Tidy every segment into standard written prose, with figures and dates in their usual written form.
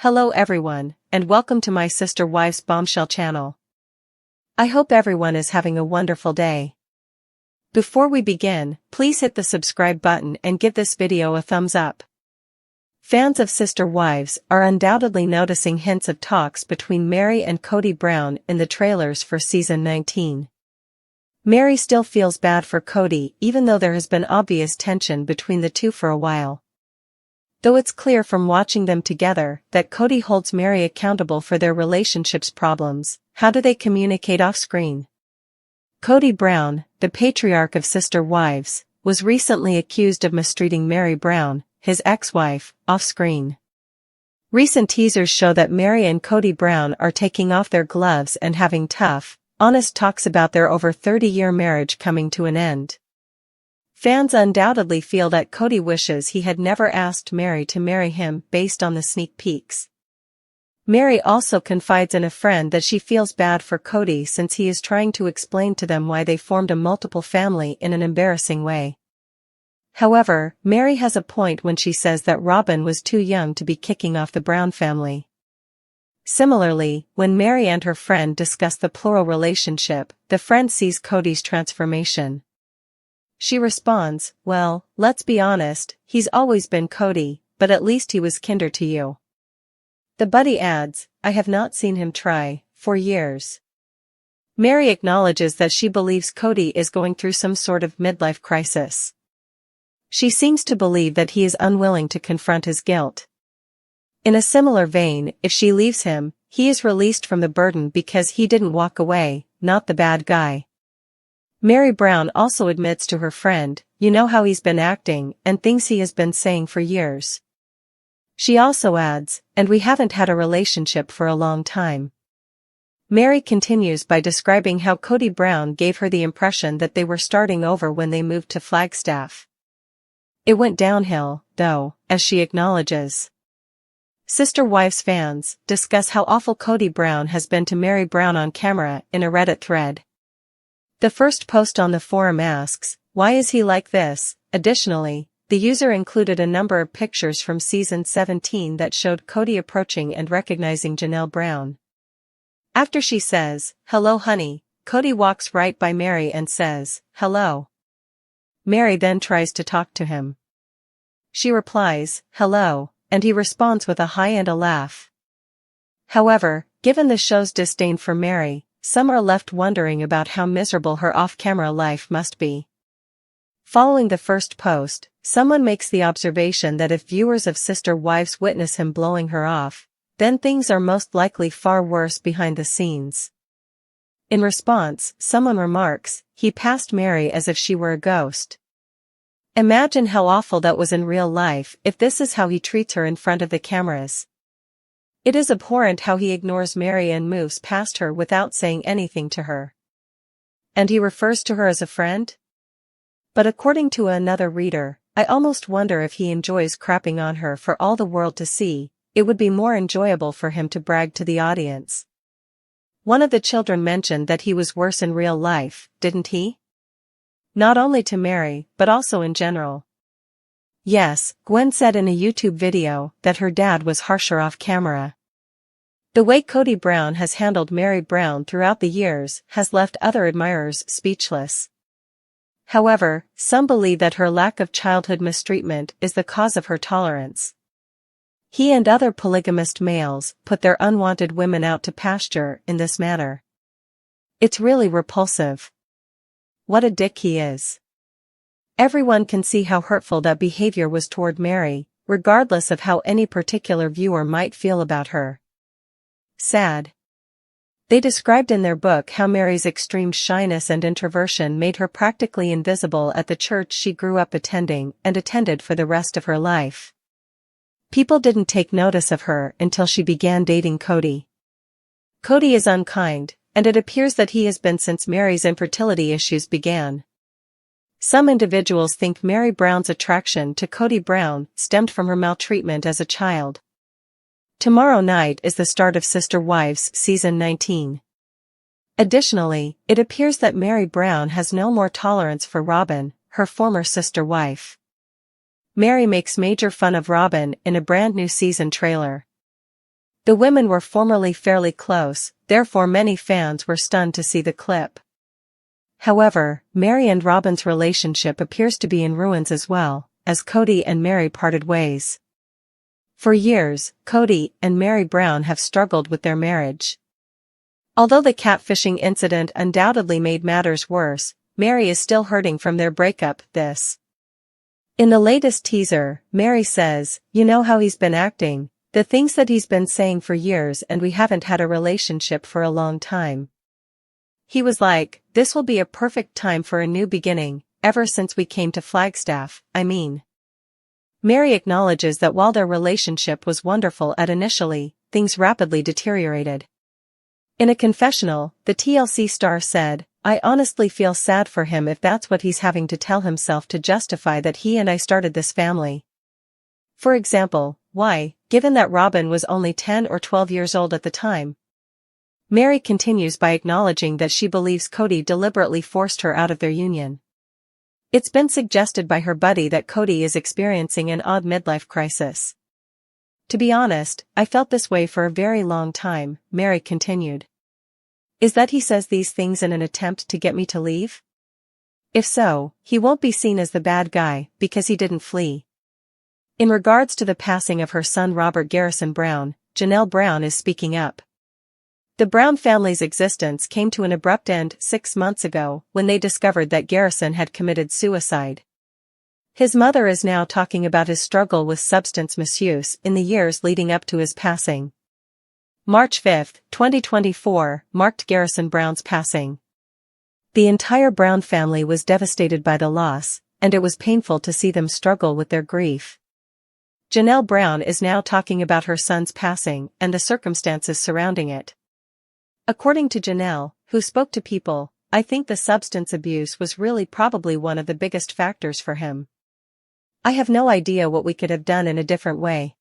Hello everyone, and welcome to my sister wife's Bombshell channel. I hope everyone is having a wonderful day. Before we begin, please hit the subscribe button and give this video a thumbs up. Fans of Sister Wives are undoubtedly noticing hints of talks between Meri and Kody Brown in the trailers for season 19. Meri still feels bad for Kody even though there has been obvious tension between the two for a while. Though it's clear from watching them together that Kody holds Meri accountable for their relationship's problems, how do they communicate off-screen? Kody Brown, the patriarch of Sister Wives, was recently accused of mistreating Meri Brown, his ex-wife, off-screen. Recent teasers show that Meri and Kody Brown are taking off their gloves and having tough, honest talks about their over 30-year marriage coming to an end. Fans undoubtedly feel that Kody wishes he had never asked Meri to marry him based on the sneak peeks. Meri also confides in a friend that she feels bad for Kody since he is trying to explain to them why they formed a multiple family in an embarrassing way. However, Meri has a point when she says that Robyn was too young to be kicking off the Brown family. Similarly, when Meri and her friend discuss the plural relationship, the friend sees Kody's transformation. She responds, "Well, let's be honest, he's always been Kody, but at least he was kinder to you." The buddy adds, "I have not seen him try, for years." Meri acknowledges that she believes Kody is going through some sort of midlife crisis. She seems to believe that he is unwilling to confront his guilt. In a similar vein, if she leaves him, he is released from the burden because he didn't walk away, not the bad guy. Meri Brown also admits to her friend, "You know how he's been acting and things he has been saying for years." She also adds, "And we haven't had a relationship for a long time." Meri continues by describing how Kody Brown gave her the impression that they were starting over when they moved to Flagstaff. It went downhill, though, as she acknowledges. Sister Wives fans discuss how awful Kody Brown has been to Meri Brown on camera in a Reddit thread. The first post on the forum asks, "Why is he like this?" Additionally, the user included a number of pictures from season 17 that showed Kody approaching and recognizing Janelle Brown. After she says, "Hello honey," Kody walks right by Meri and says, "Hello." Meri then tries to talk to him. She replies, "Hello," and he responds with a hi and a laugh. However, given the show's disdain for Meri, some are left wondering about how miserable her off-camera life must be. Following the first post, someone makes the observation that if viewers of Sister Wives witness him blowing her off, then things are most likely far worse behind the scenes. In response, someone remarks, "He passed Meri as if she were a ghost." Imagine how awful that was in real life if this is how he treats her in front of the cameras. It is abhorrent how he ignores Meri and moves past her without saying anything to her. And he refers to her as a friend? But according to another reader, "I almost wonder if he enjoys crapping on her for all the world to see. It would be more enjoyable for him to brag to the audience." One of the children mentioned that he was worse in real life, didn't he? Not only to Meri, but also in general. Yes, Gwen said in a YouTube video that her dad was harsher off camera. The way Kody Brown has handled Meri Brown throughout the years has left other admirers speechless. However, some believe that her lack of childhood mistreatment is the cause of her tolerance. He and other polygamist males put their unwanted women out to pasture in this manner. It's really repulsive. What a dick he is. Everyone can see how hurtful that behavior was toward Meri, regardless of how any particular viewer might feel about her. Sad. They described in their book how Meri's extreme shyness and introversion made her practically invisible at the church she grew up attending and attended for the rest of her life. People didn't take notice of her until she began dating Kody. Kody is unkind, and it appears that he has been since Meri's infertility issues began. Some individuals think Meri Brown's attraction to Kody Brown stemmed from her maltreatment as a child. Tomorrow night is the start of Sister Wives season 19. Additionally, it appears that Meri Brown has no more tolerance for Robyn, her former sister wife. Meri makes major fun of Robyn in a brand new season trailer. The women were formerly fairly close, therefore many fans were stunned to see the clip. However, Meri and Robyn's relationship appears to be in ruins as well, as Kody and Meri parted ways. For years, Kody and Meri Brown have struggled with their marriage. Although the catfishing incident undoubtedly made matters worse, Meri is still hurting from their breakup. In the latest teaser, Meri says, "You know how he's been acting, the things that he's been saying for years, and we haven't had a relationship for a long time. He was like, this will be a perfect time for a new beginning, ever since we came to Flagstaff, I mean." Meri acknowledges that while their relationship was wonderful initially, things rapidly deteriorated. In a confessional, the TLC star said, "I honestly feel sad for him if that's what he's having to tell himself to justify that he and I started this family. For example, why, given that Robyn was only 10 or 12 years old at the time?" Meri continues by acknowledging that she believes Kody deliberately forced her out of their union. It's been suggested by her buddy that Kody is experiencing an odd midlife crisis. "To be honest, I felt this way for a very long time," Meri continued. "Is that he says these things in an attempt to get me to leave? If so, he won't be seen as the bad guy, because he didn't flee." In regards to the passing of her son Robert Garrison Brown, Janelle Brown is speaking up. The Brown family's existence came to an abrupt end 6 months ago when they discovered that Garrison had committed suicide. His mother is now talking about his struggle with substance misuse in the years leading up to his passing. March 5, 2024, marked Garrison Brown's passing. The entire Brown family was devastated by the loss, and it was painful to see them struggle with their grief. Janelle Brown is now talking about her son's passing and the circumstances surrounding it. According to Janelle, who spoke to People, "I think the substance abuse was really probably one of the biggest factors for him. I have no idea what we could have done in a different way."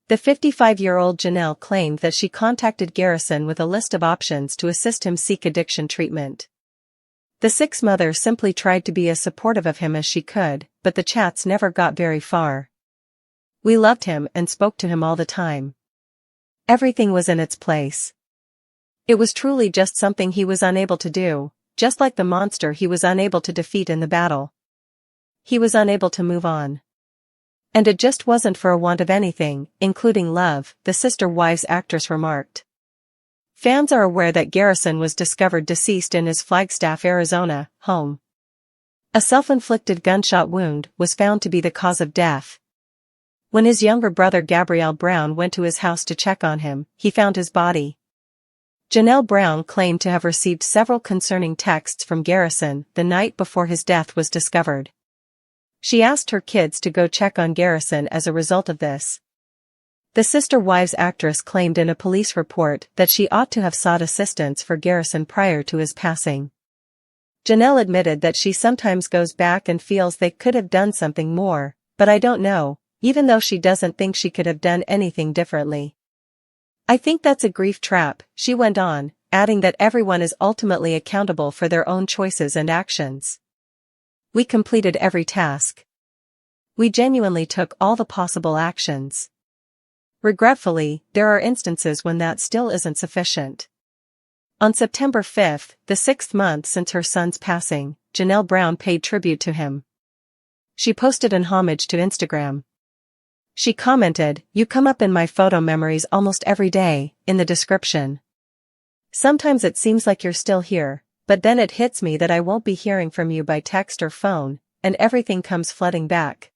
The 55-year-old Janelle claimed that she contacted Garrison with a list of options to assist him seek addiction treatment. The sick's mother simply tried to be as supportive of him as she could, but the chats never got very far. "We loved him and spoke to him all the time. Everything was in its place. It was truly just something he was unable to do, just like the monster he was unable to defeat in the battle. He was unable to move on. And it just wasn't for a want of anything, including love," the Sister Wives actress remarked. Fans are aware that Garrison was discovered deceased in his Flagstaff, Arizona, home. A self-inflicted gunshot wound was found to be the cause of death. When his younger brother Gabriel Brown went to his house to check on him, he found his body. Janelle Brown claimed to have received several concerning texts from Garrison the night before his death was discovered. She asked her kids to go check on Garrison as a result of this. The Sister Wives actress claimed in a police report that she ought to have sought assistance for Garrison prior to his passing. Janelle admitted that she sometimes goes back and feels they could have done something more, but I don't know, even though she doesn't think she could have done anything differently. "I think that's a grief trap," she went on, adding that everyone is ultimately accountable for their own choices and actions. "We completed every task. We genuinely took all the possible actions. Regretfully, there are instances when that still isn't sufficient." On September 5, the 6th month since her son's passing, Janelle Brown paid tribute to him. She posted an homage to Instagram. She commented, "You come up in my photo memories almost every day," in the description. "Sometimes it seems like you're still here, but then it hits me that I won't be hearing from you by text or phone, and everything comes flooding back."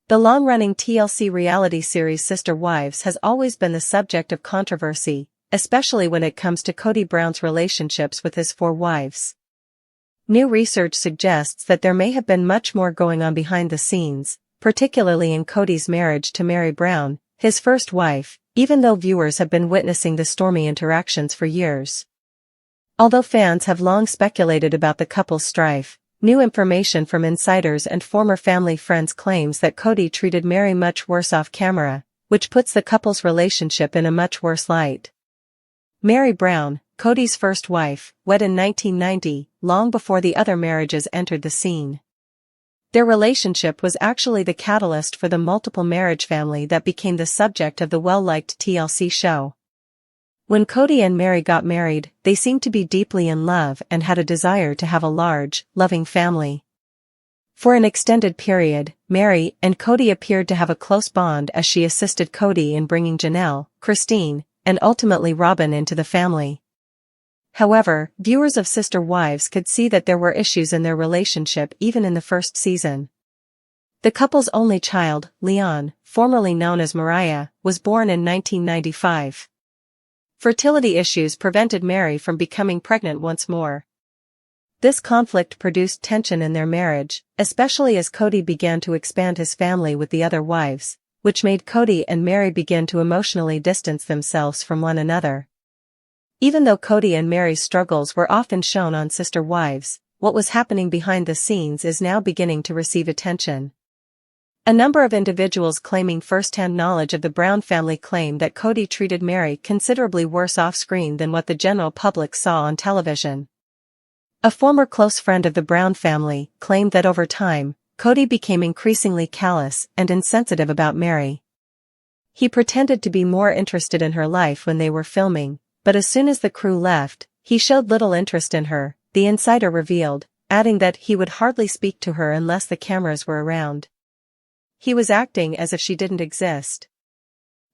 The long-running TLC reality series Sister Wives has always been the subject of controversy, especially when it comes to Kody Brown's relationships with his 4 wives. New research suggests that there may have been much more going on behind the scenes, particularly in Kody's marriage to Meri Brown, his first wife, even though viewers have been witnessing the stormy interactions for years. Although fans have long speculated about the couple's strife, new information from insiders and former family friends claims that Kody treated Meri much worse off camera, which puts the couple's relationship in a much worse light. Meri Brown, Kody's first wife, wed in 1990, long before the other marriages entered the scene. Their relationship was actually the catalyst for the multiple marriage family that became the subject of the well-liked TLC show. When Kody and Meri got married, they seemed to be deeply in love and had a desire to have a large, loving family. For an extended period, Meri and Kody appeared to have a close bond as she assisted Kody in bringing Janelle, Christine, and ultimately Robyn into the family. However, viewers of Sister Wives could see that there were issues in their relationship even in the first season. The couple's only child, Leon, formerly known as Mariah, was born in 1995. Fertility issues prevented Meri from becoming pregnant once more. This conflict produced tension in their marriage, especially as Kody began to expand his family with the other wives, which made Kody and Meri begin to emotionally distance themselves from one another. Even though Kody and Meri's struggles were often shown on Sister Wives, what was happening behind the scenes is now beginning to receive attention. A number of individuals claiming first-hand knowledge of the Brown family claim that Kody treated Meri considerably worse off-screen than what the general public saw on television. A former close friend of the Brown family claimed that over time, Kody became increasingly callous and insensitive about Meri. He pretended to be more interested in her life when they were filming, but as soon as the crew left, he showed little interest in her, the insider revealed, adding that he would hardly speak to her unless the cameras were around. He was acting as if she didn't exist.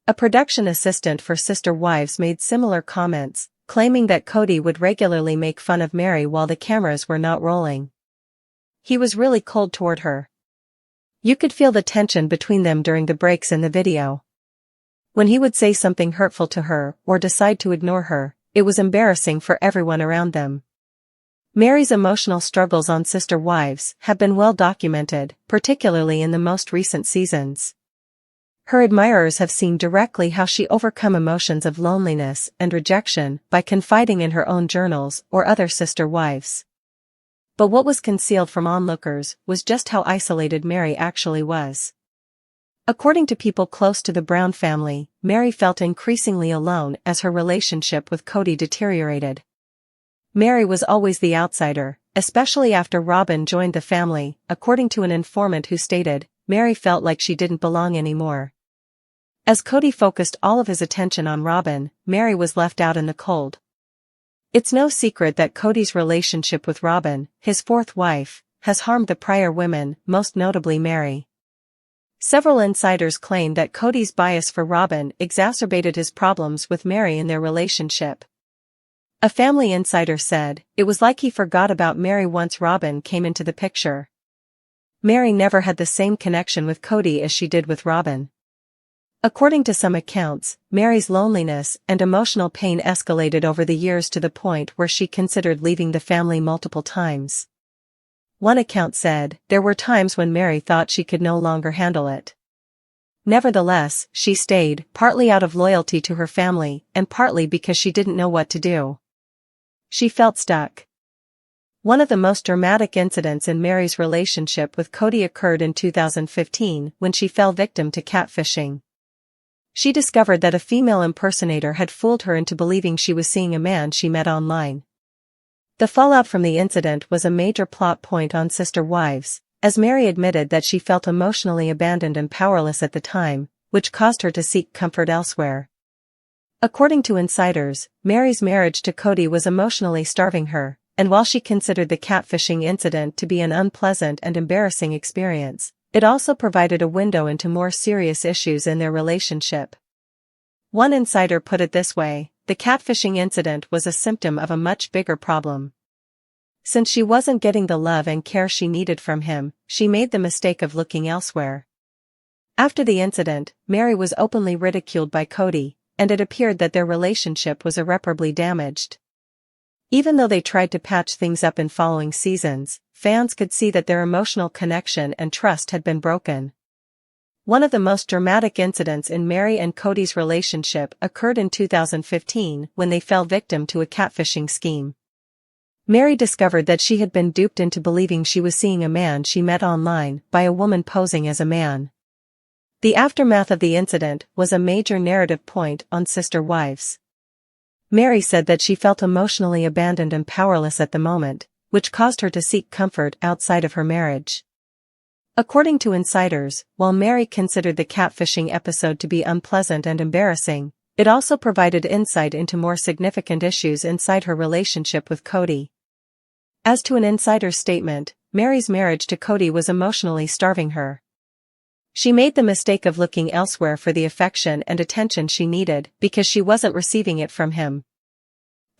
A production assistant for Sister Wives made similar comments, claiming that Kody would regularly make fun of Meri while the cameras were not rolling. He was really cold toward her. You could feel the tension between them during the breaks in the video. When he would say something hurtful to her or decide to ignore her, it was embarrassing for everyone around them. Meri's emotional struggles on Sister Wives have been well documented, particularly in the most recent seasons. Her admirers have seen directly how she overcome emotions of loneliness and rejection by confiding in her own journals or other sister wives. But what was concealed from onlookers was just how isolated Meri actually was. According to people close to the Brown family, Meri felt increasingly alone as her relationship with Kody deteriorated. Meri was always the outsider, especially after Robyn joined the family, according to an informant who stated, Meri felt like she didn't belong anymore. As Kody focused all of his attention on Robyn, Meri was left out in the cold. It's no secret that Kody's relationship with Robyn, his fourth wife, has harmed the prior women, most notably Meri. Several insiders claim that Kody's bias for Robyn exacerbated his problems with Meri in their relationship. A family insider said, it was like he forgot about Meri once Robyn came into the picture. Meri never had the same connection with Kody as she did with Robyn. According to some accounts, Meri's loneliness and emotional pain escalated over the years to the point where she considered leaving the family multiple times. One account said, there were times when Meri thought she could no longer handle it. Nevertheless, she stayed, partly out of loyalty to her family, and partly because she didn't know what to do. She felt stuck. One of the most dramatic incidents in Meri's relationship with Kody occurred in 2015 when she fell victim to catfishing. She discovered that a female impersonator had fooled her into believing she was seeing a man she met online. The fallout from the incident was a major plot point on Sister Wives, as Meri admitted that she felt emotionally abandoned and powerless at the time, which caused her to seek comfort elsewhere. According to insiders, Meri's marriage to Kody was emotionally starving her, and while she considered the catfishing incident to be an unpleasant and embarrassing experience, it also provided a window into more serious issues in their relationship. One insider put it this way, the catfishing incident was a symptom of a much bigger problem. Since she wasn't getting the love and care she needed from him, she made the mistake of looking elsewhere. After the incident, Meri was openly ridiculed by Kody, and it appeared that their relationship was irreparably damaged. Even though they tried to patch things up in following seasons, fans could see that their emotional connection and trust had been broken. One of the most dramatic incidents in Meri and Kody's relationship occurred in 2015 when they fell victim to a catfishing scheme. Meri discovered that she had been duped into believing she was seeing a man she met online by a woman posing as a man. The aftermath of the incident was a major narrative point on Sister Wives. Meri said that she felt emotionally abandoned and powerless at the moment, which caused her to seek comfort outside of her marriage. According to insiders, while Meri considered the catfishing episode to be unpleasant and embarrassing, it also provided insight into more significant issues inside her relationship with Kody. As to an insider's statement, Meri's marriage to Kody was emotionally starving her. She made the mistake of looking elsewhere for the affection and attention she needed because she wasn't receiving it from him.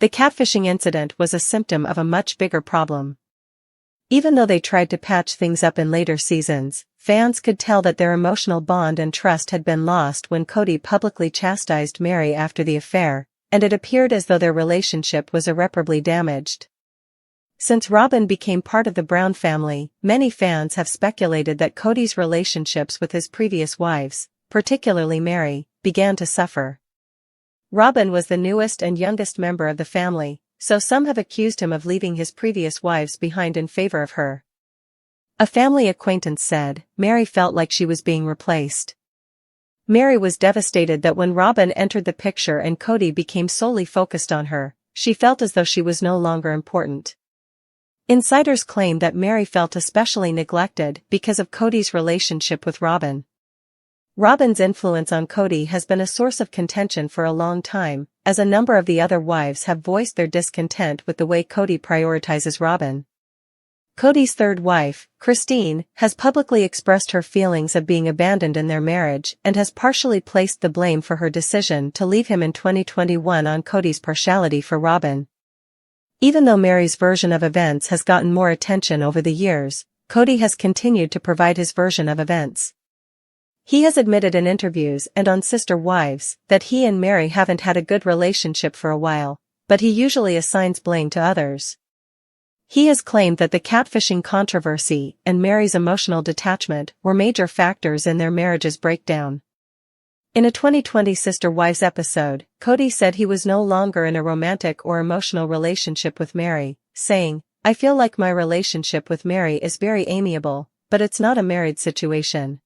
The catfishing incident was a symptom of a much bigger problem. Even though they tried to patch things up in later seasons, fans could tell that their emotional bond and trust had been lost when Kody publicly chastised Meri after the affair, and it appeared as though their relationship was irreparably damaged. Since Robyn became part of the Brown family, many fans have speculated that Kody's relationships with his previous wives, particularly Meri, began to suffer. Robyn was the newest and youngest member of the family, so some have accused him of leaving his previous wives behind in favor of her. A family acquaintance said, Meri felt like she was being replaced. Meri was devastated that when Robyn entered the picture and Kody became solely focused on her, she felt as though she was no longer important. Insiders claim that Meri felt especially neglected because of Kody's relationship with Robyn. Robyn's influence on Kody has been a source of contention for a long time, as a number of the other wives have voiced their discontent with the way Kody prioritizes Robyn. Kody's third wife, Christine, has publicly expressed her feelings of being abandoned in their marriage and has partially placed the blame for her decision to leave him in 2021 on Kody's partiality for Robyn. Even though Meri's version of events has gotten more attention over the years, Kody has continued to provide his version of events. He has admitted in interviews and on Sister Wives that he and Meri haven't had a good relationship for a while, but he usually assigns blame to others. He has claimed that the catfishing controversy and Meri's emotional detachment were major factors in their marriage's breakdown. In a 2020 Sister Wives episode, Kody said he was no longer in a romantic or emotional relationship with Meri, saying, "I feel like my relationship with Meri is very amiable, but it's not a married situation."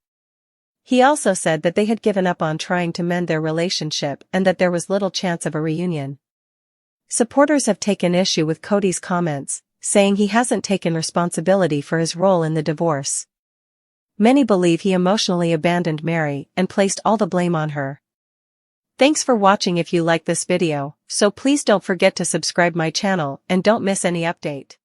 He also said that they had given up on trying to mend their relationship and that there was little chance of a reunion. Supporters have taken issue with Kody's comments, saying he hasn't taken responsibility for his role in the divorce. Many believe he emotionally abandoned Meri and placed all the blame on her. Thanks for watching. If you like this video, so please don't forget to subscribe my channel and don't miss any update.